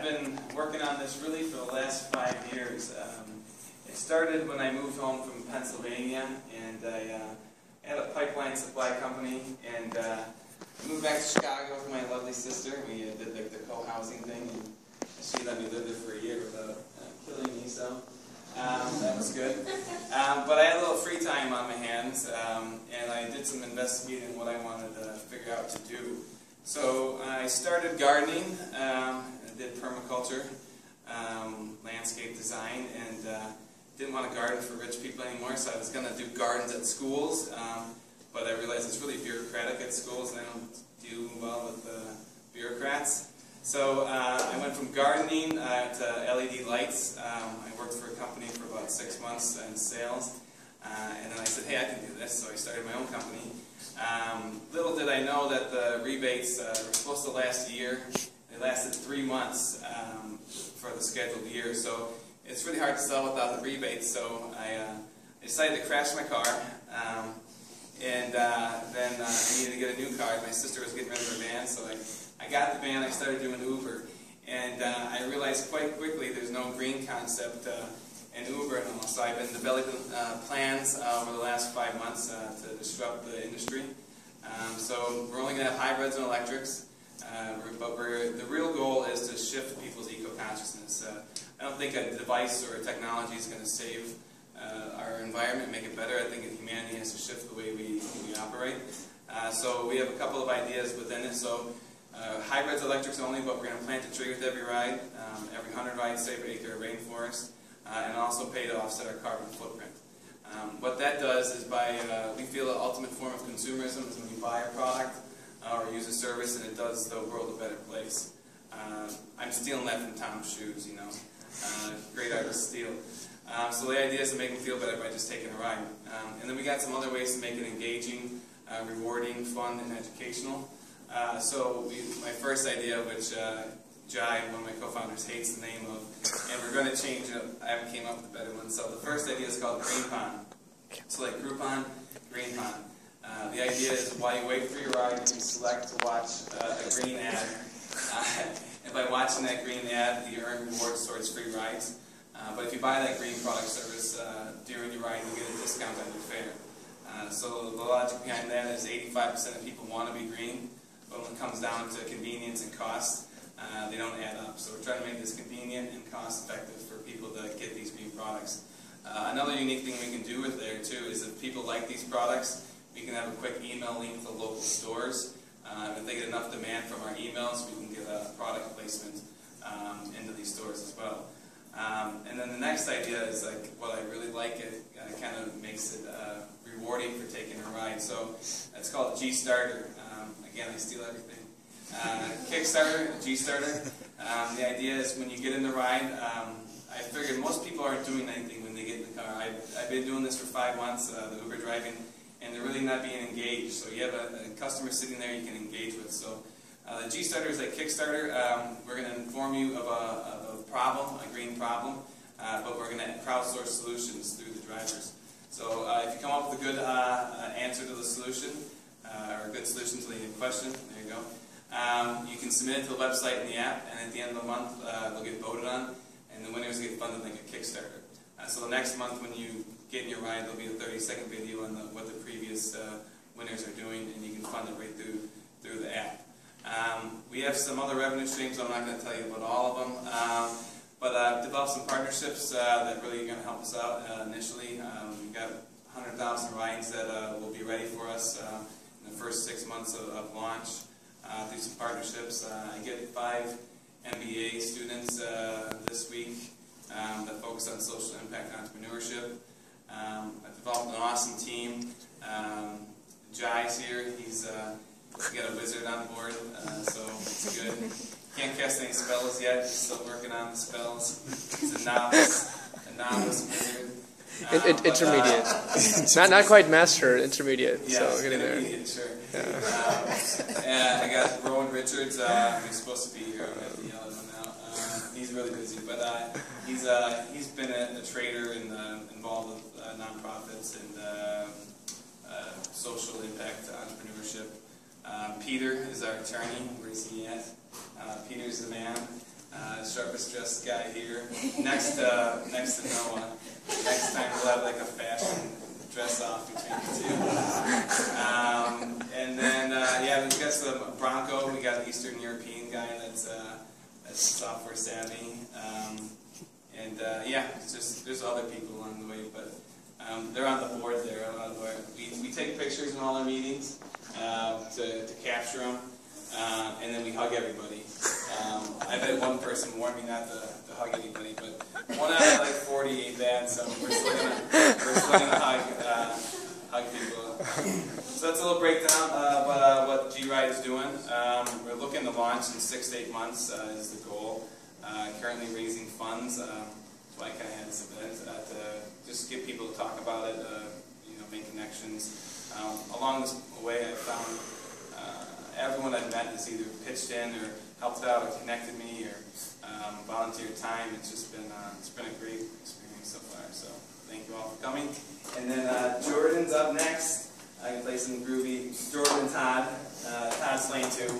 been working on this really for the last 5 years. It started when I moved home from Pennsylvania, and I had a pipeline supply company, and moved back to Chicago with my lovely sister. We did the co-housing thing, and she let me live there for a year without killing me, so that was good. But I had a little free time on my hands, and I did some investigating in what I wanted to figure out to do. So I started gardening, I did permaculture, landscape design, and didn't want to garden for rich people anymore, so I was going to do gardens at schools, but I realized it's really bureaucratic at schools, and I don't do well with bureaucrats. So I went from gardening to LED lights. I worked for a company for about 6 months in sales, and then I said, hey, I can do this, so I started my own company. Little did I know that the rebates were supposed to last a year. They lasted 3 months for the scheduled year, so it's really hard to sell without the rebates. So I decided to crash my car, and then I needed to get a new car. My sister was getting rid of her van, so I got the van. I started doing Uber, and I realized quite quickly there's no green concept in Uber and all. So I've been developing plans over the last 5 months to disrupt the industry. So we're only going to have hybrids and electrics, but the real goal is to shift people's eco-consciousness. I don't think a device or a technology is going to save our environment, make it better. I think humanity has to shift the way we operate. So we have a couple of ideas within it. So hybrids, electrics only, but we're going to plant a tree with every ride. Every 100 rides save an acre of rainforest, and also pay to offset our carbon footprint. What that does is we feel the ultimate form of consumerism is when you buy a product or use a service and it does the world a better place. I'm stealing that from Tom's Shoes, you know. Great artists steal. So the idea is to make them feel better by just taking a ride. And then we got some other ways to make it engaging, rewarding, fun, and educational. So my first idea, which Jai, one of my co-founders, hates the name of, and we're going to change it. I haven't came up with a better one. So the first idea is called Green Pond. So like Groupon, Green Pond. The idea is while you wait for your ride, you can select to watch a green ad. And by watching that green ad, you earn rewards towards free rides. But if you buy that green product service during your ride, you get a discount on your fare. So the logic behind that is 85% of people want to be green, but when it comes down to convenience and cost, they don't add up. So we're trying to make this convenient and cost-effective for people to get these green products. Another unique thing we can do with there too is if people like these products, we can have a quick email link to local stores. If they get enough demand from our emails, we can get a product placement into these stores as well. And then the next idea is like what I really like. It kind of makes it rewarding for taking a ride. So it's called G-Starter. Again, I steal everything. Kickstarter, G-Starter. The idea is when you get in the ride, I figured most people aren't doing anything when they get in the car. I've been doing this for 5 months, the Uber driving, and they're really not being engaged. So you have a customer sitting there you can engage with. So the G-Starter is like Kickstarter. We're going to inform you of a problem, a green problem, but we're going to crowdsource solutions through the drivers. So if you come up with a good answer to the solution, or a good solution to the question, there you go. You can submit it to the website and the app, and at the end of the month, they'll get voted on, and the winners get funded like a Kickstarter. So the next month when you get in your ride, there'll be a 30-second video on what the previous winners are doing, and you can fund it right through the app. We have some other revenue streams. I'm not going to tell you about all of them, but I've developed some partnerships that really are going to help us out initially. We've got 100,000 rides that will be ready for us in the first 6 months of launch through some partnerships. I get 5 MBA students this week that focus on social impact entrepreneurship. I've developed an awesome team. Jai's here. He's got a wizard on board, so it's good. Can't cast any spells yet. He's still working on the spells. He's a novice wizard. Intermediate. Not quite master, intermediate. Yeah, so getting there. Sure. Yeah. And I got Rowan Richards. He's supposed to be here. I have to yell at him now. He's really busy, but he's been a trader and involved with nonprofits and social impact entrepreneurship. Peter is our attorney. Where's he at? Peter's the man. Sharpest dressed guy here. Next to Noah. Next time we'll have like a fashion dress off between the two. And then yeah, we've got some Bronco. We got an Eastern European guy that's software savvy. And yeah, it's just there's other people along the way, but they're on the board there. We take pictures in all our meetings to capture them, and then we hug everybody. I've had one person warn me not to hug anybody, but one out of like 40 ain't bad, so we're still gonna hug people. So that's a little breakdown about what G-Ride is doing. We're looking to launch in 6 to 8 months is the goal. Currently raising funds. So I kind of had this event to just get people to talk about it, you know, make connections. Along this way, I found everyone I've met has either pitched in or helped out or connected me or volunteered time. It's just been a great experience so far. So thank you all for coming. And then Jordan's up next. I can play some groovy Jordan and Todd. Todd's playing too.